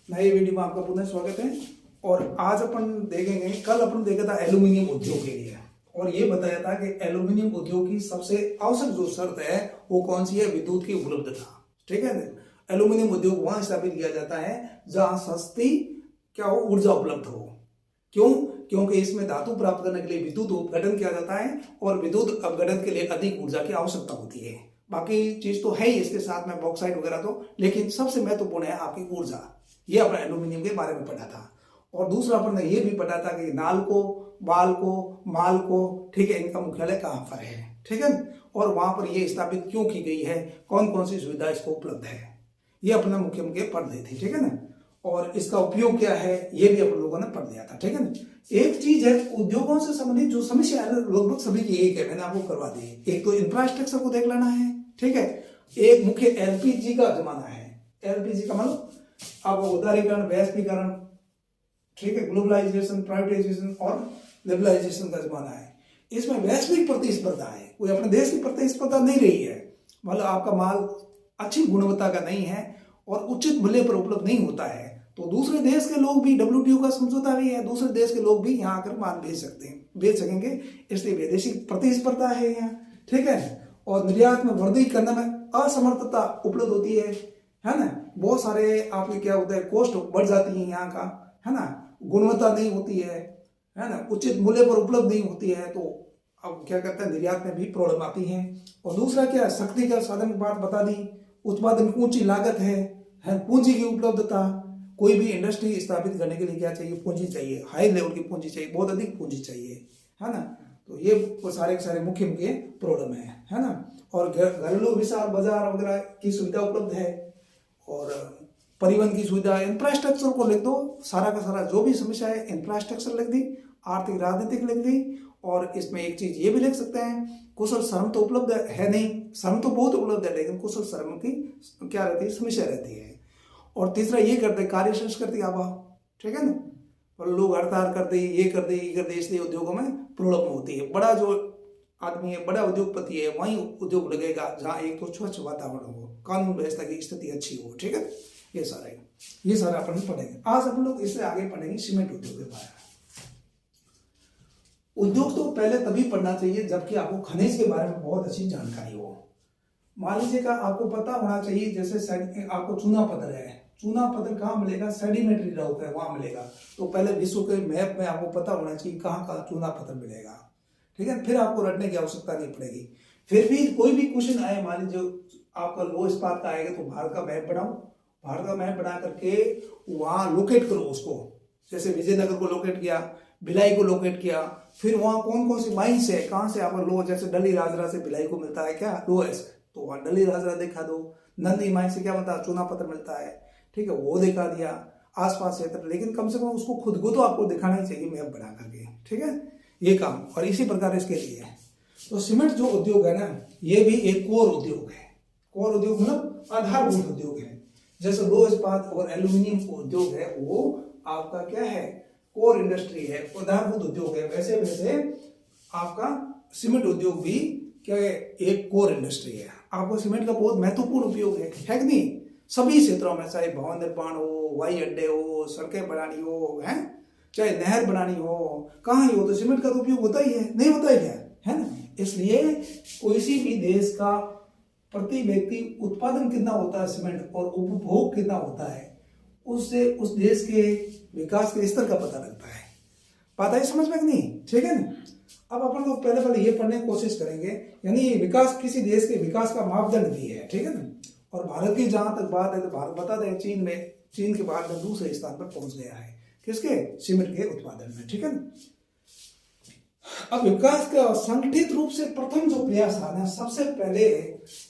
नए वीडियो में आपका पुनः स्वागत है। और आज अपन देखेंगे, कल अपन देखा था एल्यूमिनियम उद्योग के लिए और ये बताया था कि एल्यूमिनियम उद्योग की सबसे आवश्यक जो शर्त है वो कौन सी है, विद्युत की उपलब्धता। ठीक है ना। एल्यूमिनियम उद्योग वहां स्थापित किया जाता है जहां सस्ती क्या हो, ऊर्जा उपलब्ध हो। क्यों? क्योंकि इसमें धातु प्राप्त करने के लिए विद्युत अपघटन किया जाता है और विद्युत अपघटन के लिए अधिक ऊर्जा की आवश्यकता होती है। बाकी चीज तो है ही इसके साथ में बॉक्साइट वगैरह तो, लेकिन सबसे महत्वपूर्ण है आपकी ऊर्जा। ये अपन एल्यूमिनियम के बारे में पढ़ा था। और दूसरा अपन ने ये भी पढ़ा था कि नाल को, बाल को, माल को, ठीक है, इनका मुख्यालय कहाँ पर है, ठीक है, और वहां पर ये स्थापित क्यों की गई है, कौन कौन सी सुविधा इसको उपलब्ध है, ये अपना मुख्य पढ़ रहे थे। ठीक है ना। और इसका उपयोग क्या है ये भी अपन लोगों ने पढ़ लिया था। ठीक है ना। एक चीज है उद्योगों से संबंधित जो समस्या है लगभग सभी की एक है, मैंने आपको करवा दी। एक तो इंफ्रास्ट्रक्चर को देख लेना है, ठीक है। एक मुख्य एलपीजी का जमाना है। एलपीजी का मतलब अब उदारीकरण, वैश्वीकरण, ठीक है, ग्लोबलाइजेशन, प्राइवेटाइजेशन और लिबरलाइजेशन का जमाना है। इसमें वैश्विक प्रतिस्पर्धा है, कोई अपने देश की प्रतिस्पर्धा नहीं रही है। मतलब आपका माल अच्छी गुणवत्ता का नहीं है और उचित मूल्य पर उपलब्ध नहीं होता है, तो दूसरे देश के लोग भी, WTO का समझौता भी है, दूसरे देश के लोग भी यहाँ आकर माल भेज सकते हैं, भेज सकेंगे। इसलिए विदेशी प्रतिस्पर्धा है यहाँ, ठीक है। और निर्यात में वृद्धि करने में असमर्थता उपलब्ध होती है ना। बहुत सारे आपके क्या होता है, कॉस्ट बढ़ जाती है यहाँ का, है ना। गुणवत्ता नहीं होती है ना, उचित मूल्य पर उपलब्ध नहीं होती है, तो अब क्या कहते हैं, निर्यात में भी प्रॉब्लम आती है। और दूसरा क्या, शक्ति का साधन की बात बता दी, उत्पादन की ऊंची लागत है पूंजी की उपलब्धता। कोई भी इंडस्ट्री स्थापित करने के लिए क्या चाहिए, पूंजी चाहिए, हाई लेवल की पूंजी चाहिए, बहुत अधिक पूंजी चाहिए, है ना। तो ये सारे के सारे मुख्य प्रॉब्लम है ना। और घरेलू विशाल बाजार वगैरह की सुविधा उपलब्ध है और परिवहन की सुविधा, इंफ्रास्ट्रक्चर को लिख दो, सारा का सारा जो भी समस्या है इंफ्रास्ट्रक्चर लिख दी, आर्थिक राजनीतिक लिख दी। और इसमें एक चीज ये भी लिख सकते हैं, कुशल श्रम तो उपलब्ध है नहीं, श्रम तो बहुत उपलब्ध है लेकिन कुशल श्रम की क्या रहती है, समस्या रहती है। और तीसरा ये करते कार्य संस्कृति अभाव, ठीक है ना। और लोग हड़ताल कर दे, ये कर दे, ये कर दे, इसलिए उद्योगों में प्रॉब्लम होती है। बड़ा जो आदमी है, बड़ा उद्योगपति है, वहीं उद्योग लगेगा जहाँ एक तो स्वच्छ वातावरण हो, कानून व्यवस्था की स्थिति अच्छी हो, ठीक है। ये सारा अपन पढ़ेंगे। आज अपन लोग इससे आगे पढ़ेंगे सीमेंट उद्योग के बारे में। उद्योग तो पहले तभी पढ़ना चाहिए जबकि आपको खनिज के बारे में बहुत अच्छी जानकारी हो। मान लीजिएगा आपको पता होना चाहिए, जैसे आपको चूना पत्थर है, चूना पत्थर कहाँ मिलेगा, सेडिमेंट्री रॉक है वहां मिलेगा। तो पहले विश्व के मैप में आपको पता होना चाहिए कहाँ कहाँ चूना पत्थर मिलेगा, ठीक है। फिर आपको रटने की आवश्यकता नहीं पड़ेगी। फिर भी कोई भी क्वेश्चन आए, मान लीजिए आपका लो इस्पात का आएगा, तो भारत का मैप बनाओ, भारत का मैप बना करके वहां लोकेट करो उसको। जैसे विजयनगर को लोकेट किया, भिलाई को लोकेट किया, फिर वहां कौन कौन सी माइंस है, कहाँ से आपका लो, जैसे डली राजरा से भिलाई को मिलता है क्या लो एस, तो वहां डली राजरा दिखा दो। नंदी माइन से क्या मिलता है, चूना पत्थर मिलता है, ठीक है, वो दिखा दिया आसपास क्षेत्र। लेकिन कम से कम उसको खुद को तो आपको दिखाना ही चाहिए मैप बना करके, ठीक है, ये काम। और इसी प्रकार इसके लिए है। तो सीमेंट जो उद्योग है ना, ये भी एक कोर उद्योग है। कोर उद्योग मतलब आधारभूत उद्योग है। जैसे लो इस्पात और एल्यूमिनियम उद्योग है, वो आपका क्या है, कोर इंडस्ट्री है, आधारभूत उद्योग है। वैसे वैसे आपका सीमेंट उद्योग भी क्या है, एक कोर इंडस्ट्री है। आपको सीमेंट का बहुत महत्वपूर्ण उपयोग है कि नहीं, सभी क्षेत्रों में, चाहे भवन निर्माण हो, हवाई अड्डे हो, सड़कें बनानी हो, है, चाहे नहर बनानी हो, कहाँ ही हो, तो सीमेंट का तो उपयोग होता ही है, नहीं होता ही है ना। इसलिए किसी भी देश का प्रति व्यक्ति उत्पादन कितना होता है सीमेंट और उपभोग कितना होता है, उससे उस देश के विकास के स्तर का पता लगता है। बात है समझ में कि नहीं, ठीक है ना। अब अपन लोग पहले ये पढ़ने की कोशिश करेंगे, यानी विकास किसी देश के विकास का मापदंड भी है, ठीक है ना। और भारत की जहां तक बात है तो भारत बता दें चीन के बाद में दूसरे स्थान पर पहुंच गया है, किसके, सीमेंट के उत्पादन में, ठीक है ना। अब विकास का संगठित रूप से प्रथम जो प्रयास था ना, सबसे पहले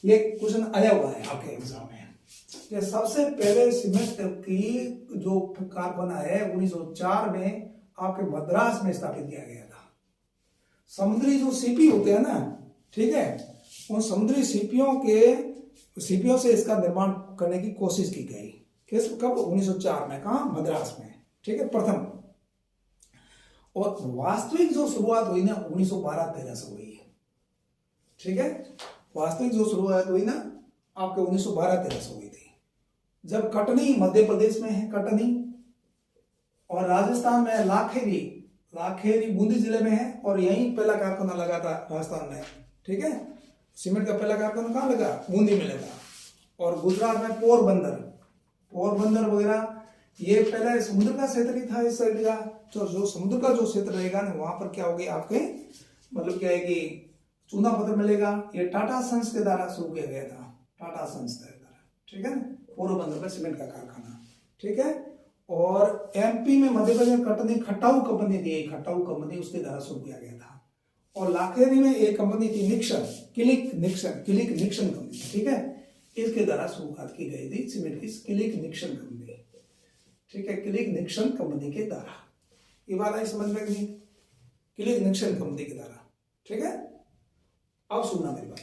ये क्वेश्चन आया हुआ है आपके एग्जाम में, कि सबसे पहले सीमेंट की जो कारखाना है 1904 में आपके मद्रास में स्थापित किया गया था। समुद्री जो सीपी होते हैं ना, ठीक है, उन समुद्री सीपियों से इसका निर्माण करने की कोशिश की गई। कब, 1904 में, कहा, मद्रास में, ठीक है, प्रथम। और वास्तविक जो शुरुआत हुई ना 1912-13 से हुई है, ठीक है। वास्तविक जो शुरुआत हुई ना आपके 1912-13 से हुई थी। जब कटनी मध्य प्रदेश में है, कटनी, और राजस्थान में लाखेरी, लाखेरी बूंदी जिले में है, और यहीं पहला कारखाना लगा था राजस्थान में, ठीक है। सीमेंट का पहला कारखाना कहाँ लगा? बूंदी में लगा। और गुजरात में पोरबंदर, पोरबंदर वगैरह, ये पहले समुद्र का क्षेत्र ही था इस साइड का। तो जो समुद्र का जो क्षेत्र रहेगा ना, वहां पर क्या होगी आपके, मतलब क्या है कि चूना पत्थर मिलेगा। ये टाटा सन्स के द्वारा शुरू किया गया था, टाटा सन्स के द्वारा, ठीक है ना, पोरबंदर में सीमेंट का कारखाना, ठीक है। और एमपी में मध्य प्रदेश कटनी खट्टाऊ कंपनी थी, खट्टाऊ कंपनी, उसके द्वारा शुरू किया गया था। और लाखेरी में एक कंपनी थी निक्सन, किलिक निक्सन कंपनी, ठीक है, इसके द्वारा शुरुआत की गई थी सीमेंट की, किलिक निक्सन कंपनी, ठीक है, किलिक निक्सन कंपनी के द्वारा। ये बात आई समझ में नहीं? किलिक निक्सन कंपनी के द्वारा, ठीक है। अब सुनना मेरी बात,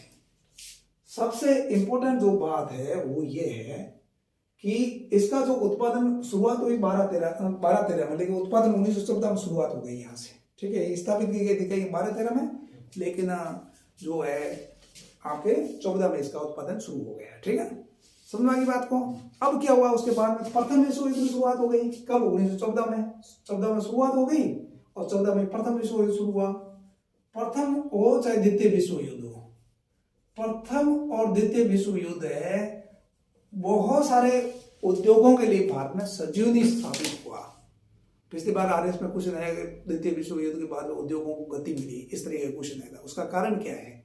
सबसे इंपॉर्टेंट जो बात है वो ये है कि इसका जो उत्पादन शुरुआत हुई 12-13 में, लेकिन उत्पादन 1914 में शुरुआत हो गई यहाँ से, ठीक है। स्थापित की गई थी कहीं 12-13 में, लेकिन जो है आपके 14 में इसका उत्पादन शुरू हो गया, ठीक है। समझ की बात को? अब क्या हुआ उसके बाद में? प्रथम विश्व युद्ध की शुरुआत हो गई। कब? 1914 में, 14 में शुरुआत हो गई, और 14 में प्रथम विश्व युद्ध शुरू हुआ। प्रथम हो चाहे द्वितीय विश्व युद्ध हो, प्रथम और द्वितीय विश्व युद्ध है, बहुत सारे उद्योगों के लिए भारत में सजीवनी स्थापित हुआ। पिछली बार आरएस में क्वेश्चन आया कि द्वितीय विश्व युद्ध के बाद उद्योगों को गति मिली, इस तरह का क्वेश्चन आया था। उसका कारण क्या है?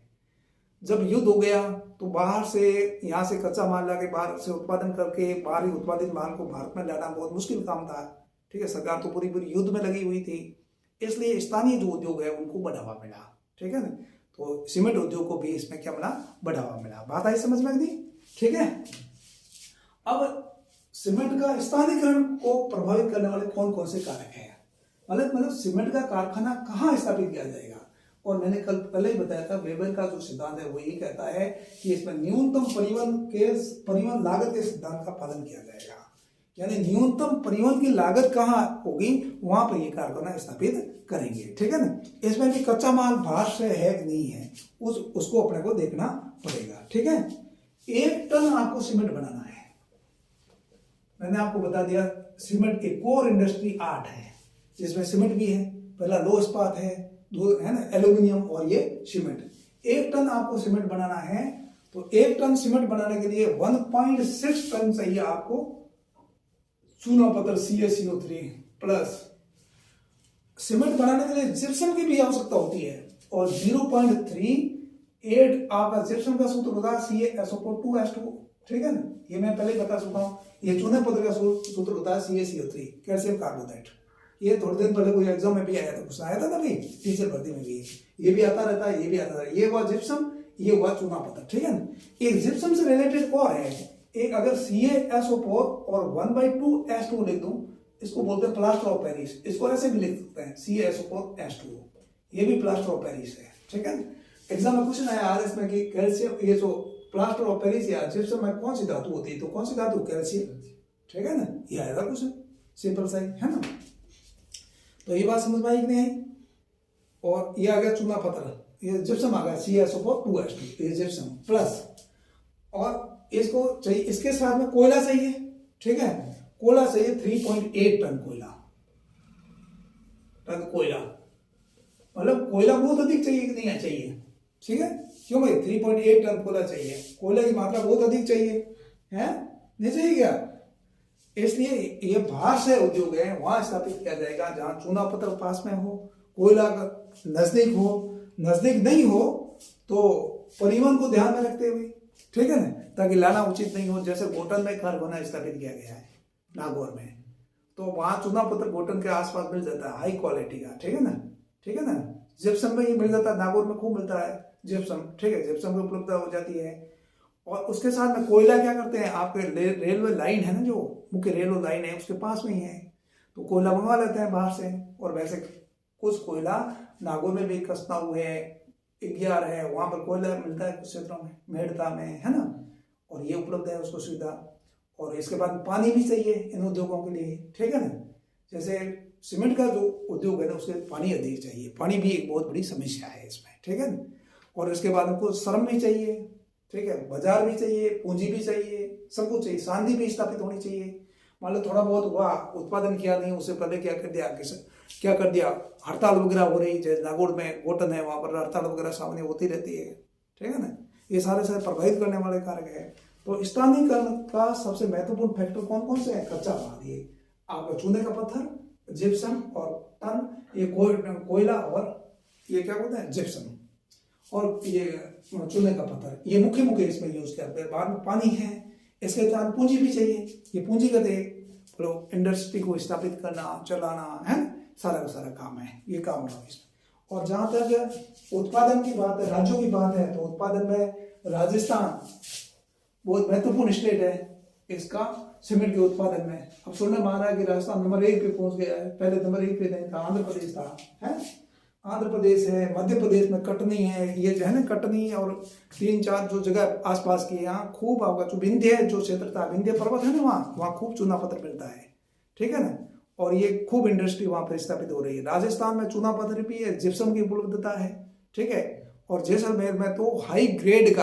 जब युद्ध हो गया तो बाहर से, यहाँ से कच्चा माल लाके बाहर से उत्पादन करके बाहरी उत्पादित माल को भारत में लाना बहुत मुश्किल काम था, ठीक है। सरकार तो पूरी युद्ध में लगी हुई थी, इसलिए स्थानीय जो उद्योग है उनको बढ़ावा मिला, ठीक है ना। तो सीमेंट उद्योग को भी इसमें क्या मिला? बढ़ावा मिला। बात आई समझ में नहीं? ठीक है। अब सीमेंट का स्थानीयकरण को प्रभावित करने वाले कौन कौन से कारक हैं, मतलब सीमेंट का कारखाना कहाँ स्थापित किया जाएगा। और मैंने कल पहले ही बताया था, वेबर का जो सिद्धांत है वो ये कहता है कि इसमें न्यूनतम परिवहन लागत के सिद्धांत का पालन किया जाएगा, यानी न्यूनतम परिवहन की लागत कहाँ होगी वहां पर ये कारखाना स्थापित करेंगे, ठीक है ना। इसमें भी कच्चा माल बाहर से है कि नहीं है उसको अपने को देखना पड़ेगा, ठीक है। 1 टन आपको सीमेंट बनाना है, मैंने आपको बता दिया सीमेंट के कोर इंडस्ट्री 8 है, जिसमें सीमेंट भी है, पहला लो इस्पात है, दो है ना एल्यूमिनियम, और ये सीमेंट। 1 टन आपको सीमेंट बनाना है, तो 1 टन सीमेंट बनाने के लिए 1.6 टन चाहिए आपको चूना पत्थर CaCO3 प्लस। सीमेंट बनाने के लिए जिप्सम की भी आवश्यकता होती है, और 0.38 आपका जिप्सम का सूत्र होता है CaSO4 ठीक है ना। ये मैं पहले बता चुका हूं। ये चूने पत्थर का सूत्र होता है CaCO3 कैल्शियम कार्बोनेट। ये थोड़े दिन पहले कोई एग्जाम में भी आया था, कुछ आया था ना भाई, टीचर भर्ती में भी ये भी आता रहता है, ये भी आता है। ये हुआ जिप्सम, ये हुआ चूना पत्थर, ठीक है ना। एक जिप्सम से रिलेटेड और है एक, अगर CaSO4 और 1/2S2 लिख दूं, इसको बोलते हैं प्लास्टर ऑफ पेरिस। इसको ऐसे भी लिख सकते हैं CaSO4S2, ये भी प्लास्टर ऑफ पेरिस है, ठीक है। एग्जाम में क्वेश्चन आया आरएस में कि कैल्शियम, ये जो प्लास्टर ऑफ पेरिस या जिप्सम में कौन सी धातु होती है, तो कौन सी धातु? कैल्शियम, ठीक है ना। ये आएगा क्वेश्चन, सिंपल सा है ना। तो ये बात समझ में आई कि नहीं आई? और ये आ गया चूना पत्थर, ये जिप्सम आ गया CaSO4 ये जिप्सम प्लस, और इसको चाहिए, इसके साथ में कोयला चाहिए, ठीक है। कोयला चाहिए 3.8 टन कोयला, मतलब कोयला बहुत अधिक चाहिए कि नहीं चाहिए, ठीक है। क्यों भाई? 3.8 टन कोयला चाहिए, कोयला की मात्रा बहुत अधिक चाहिए, है नहीं चाहिए क्या? इसलिए ये बाहर से उद्योग है, वहां स्थापित किया जाएगा जहां चूना पत्थर पास में हो, कोयला नजदीक हो। नजदीक नहीं हो तो परिवहन को ध्यान में रखते हुए, ठीक है ना, ताकि लाना उचित नहीं हो। जैसे गोटन में कारखाना स्थापित किया गया है नागौर में, तो वहां चूना पत्थर गोटन के आसपास मिल जाता है, हाई क्वालिटी का, ठीक है ना, ठीक है ना। जिप्सम में ये मिल जाता है, नागौर में खूब मिलता है जिप्सम, ठीक है, जिप्सम की उपलब्धता हो जाती है। और उसके साथ में कोयला क्या करते हैं, आपके रेलवे लाइन है ना, जो मुख्य रेलवे लाइन है उसके पास में ही है, तो कोयला मंगवा लेते हैं बाहर से। और वैसे कुछ कोयला नागौर में भी, कसनाऊ है, इग्यार है, वहां पर कोयला मिलता है कुछ क्षेत्रों में, मेड़ता में, है ना, और ये उपलब्ध है उसको सुविधा। और इसके बाद पानी भी चाहिए इन उद्योगों के लिए, ठीक है ना। जैसे सीमेंट का जो उद्योग है ना, उसके पानी अधिक चाहिए, पानी भी एक बहुत बड़ी समस्या है इसमें, ठीक है ना। और इसके बाद हमको श्रम भी चाहिए, ठीक है, बाजार भी चाहिए, पूंजी भी चाहिए, सब कुछ चाहिए, शांति भी स्थापित होनी चाहिए। मान लो थोड़ा बहुत हुआ, उत्पादन किया नहीं, उससे पहले क्या कर दिया, हड़ताल वगैरह हो रही, जैसे नागौर में गोटन है, वहां पर हड़ताल वगैरह सामने होती रहती है, ठीक है ना। ये सारे प्रभावित करने वाले कारक है। तो स्थानीयकरण का सबसे महत्वपूर्ण फैक्टर कौन कौन से है? कच्चा माल, ये आपका चूने का पत्थर, जिप्सम और टन, ये कोयला और ये क्या बोलते हैं, जिप्सम और ये चूने का पत्थर, ये मुख्य इसमें यूज करते हैं। बाद में पानी है, इसके साथ पूंजी भी चाहिए, ये पूंजीगत है, तो इंडस्ट्री को स्थापित करना, चलाना है, सारा का सारा काम है, ये काम होगा इसमें। और जहां तक उत्पादन की बात है, राज्यों की बात है, तो उत्पादन में राजस्थान बहुत महत्वपूर्ण स्टेट है इसका सीमेंट के उत्पादन में। अब सुनने में आ रहा है कि राजस्थान नंबर 1 पे पहुंच गया है, पहले नंबर 1 पे नहीं था, आंध्र प्रदेश था, है, आंध्र प्रदेश है, मध्य प्रदेश में कटनी है, ये जो है ना कटनी और 3-4 जो जगह आसपास की, यहाँ खूब आपका जो विंध्य जो क्षेत्र था, विंध्य पर्वत है ना, वहाँ खूब चूना पत्थर मिलता है, ठीक है ना। और ये खूब इंडस्ट्री वहाँ पर स्थापित हो रही है। राजस्थान में चूना पत्थर भी है, जिप्सम की उपलब्धता है, ठीक है। और जैसलमेर में तो हाई ग्रेड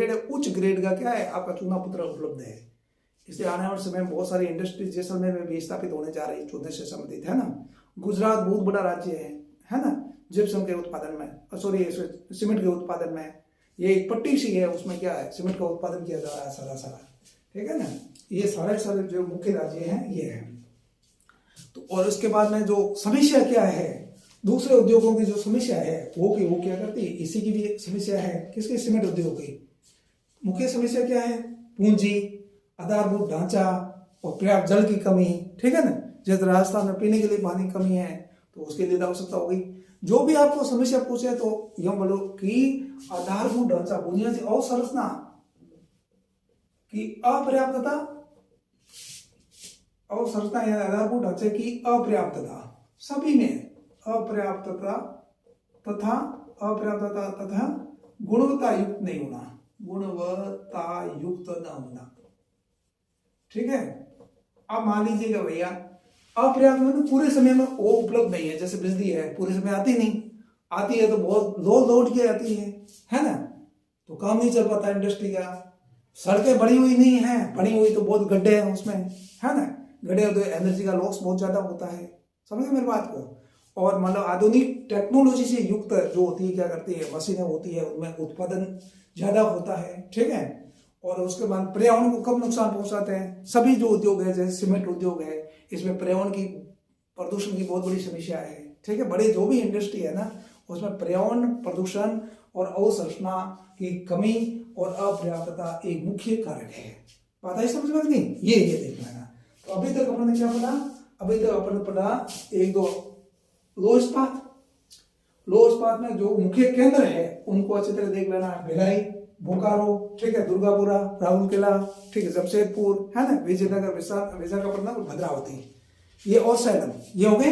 है, उच्च ग्रेड का क्या है, आपका चूना पत्थर उपलब्ध है। इसलिए आने वाले समय में बहुत सारी इंडस्ट्री जैसलमेर में भी स्थापित होने जा रही है, चूने से संबंधित, है ना। गुजरात बहुत बड़ा राज्य है ना, जिप्सम के उत्पादन में, सॉरी सीमेंट के उत्पादन में। ये एक पट्टी सी है, उसमें क्या है, सीमेंट का उत्पादन किया जा रहा है सारा, ठीक है ना। ये सारे जो मुख्य राज्य हैं ये है। तो और उसके बाद में जो समस्या क्या है, दूसरे उद्योगों की जो समस्या है वो क्या करती है, इसी की भी समस्या है, किसके, सीमेंट उद्योग की। मुख्य समस्या क्या है, पूंजी, आधारभूत ढांचा और पर्याप्त जल की कमी, ठीक है ना। जैसे राजस्थान में पीने के लिए पानी की कमी है, तो उसके लिए आवश्यकता होगी। जो भी आपको समस्या पूछे तो यह बोलो कि आधारभूत ढांचा, बुनियादी अवसंरचना की अपर्याप्तता, अवसंरचना या आधारभूत ढांचे की अपर्याप्तता, सभी में अपर्याप्तता तथा गुणवत्ता युक्त नहीं होना, गुणवत्ता युक्त न होना, ठीक है। अब मान लीजिएगा भैया, अपर्याप्त में पूरे समय में वो उपलब्ध नहीं है, जैसे बिजली है पूरे समय आती नहीं, आती है तो बहुत लोड की आती है ना, तो काम नहीं चल पाता इंडस्ट्री का। सड़कें बनी हुई नहीं है, बनी हुई तो बहुत गड्ढे हैं उसमें, है ना, गड्ढे तो एनर्जी का लॉस बहुत ज्यादा होता है, समझ गए मेरी बात को। और मतलब आधुनिक टेक्नोलॉजी से युक्त जो होती है, क्या करती है, मशीनें होती है, उनमें उत्पादन ज्यादा होता है, ठीक है। और उसके बाद पर्यावरण को कम नुकसान पहुंचाते हैं। सभी जो उद्योग है, जैसे सीमेंट उद्योग है, इसमें पर्यावरण की, प्रदूषण की बहुत बड़ी समस्या है, ठीक है। बड़े जो भी इंडस्ट्री है ना, उसमें पर्यावरण, प्रदूषण और अवसंरचना की कमी और अपर्याप्तता एक मुख्य कारक है। बात आई समझ में नहीं, ये देख लेना। तो अभी तक अपन ने क्या पढ़ा, अभी तक अपन ने पढ़ा 1-2 लो इस्पात में जो मुख्य केंद्र है उनको अच्छी तरह देख लेना, भिलाई, बोकारो, ठीक है, दुर्गापुरा, राउरकेला, ठीक है, जमशेदपुर, है ना, विजयनगर, विशाखापट्टनम, भद्रावती, ये और सैलम, ये हो गए।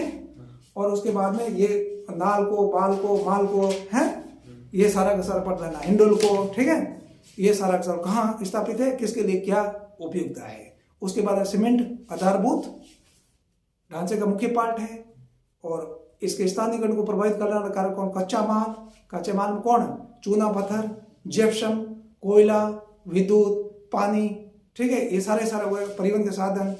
और उसके बाद में ये नालको, बालको, मालको, है, ये सारा का सारा पढ़ लेना, हिंडोलको, ठीक है, ये सारा का सारा कहाँ स्थापित है, किसके लिए क्या उपयुक्तता है। उसके बाद सीमेंट आधारभूत ढांचे का मुख्य पार्ट है, और इसके स्थानीयकरण को प्रभावित करने वाला कारक कौन, कच्चे माल में कौन, चूना पत्थर, जिप्सम, कोयला, विद्युत, पानी, ठीक है, ये सारे परिवहन के साधन।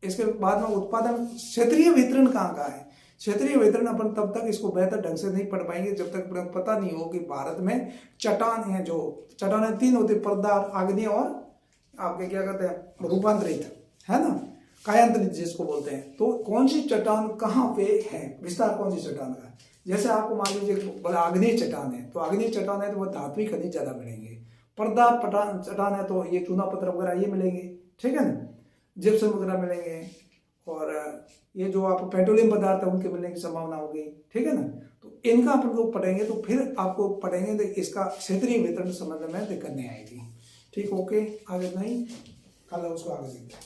इसके बाद में उत्पादन, क्षेत्रीय वितरण कहाँ का है, क्षेत्रीय वितरण अपन तब तक इसको बेहतर ढंग से नहीं पढ़ पाएंगे जब तक पता नहीं हो कि भारत में चट्टान है, जो चट्टान 3 होती, पर्दार, आग्नेय और आपके क्या कहते हैं, रूपांतरित, है ना, कायांतरित जिसको बोलते हैं। तो कौन सी चट्टान कहाँ पे है, विस्तार कौन सी चट्टान का, जैसे आपको मान लीजिए आग्नेय चट्टान है, तो आग्नेय चट्टान है तो वह धात्विक खनिज ज्यादा मिलेंगे। पर्दार चट्टान है तो ये चूना पत्थर वगैरह ये मिलेंगे, ठीक है ना, जिप्सम वगैरह मिलेंगे, और ये जो आप पेट्रोलियम पदार्थ है उनके मिलने की संभावना होगी, ठीक है ना। तो इनका अपन लोग पढ़ेंगे, तो फिर आपको पढ़ेंगे तो इसका क्षेत्रीय वितरण समझने में दिक्कत नहीं आएगी, ठीक। ओके, आगे नहीं, कल उसको आगे देखते हैं।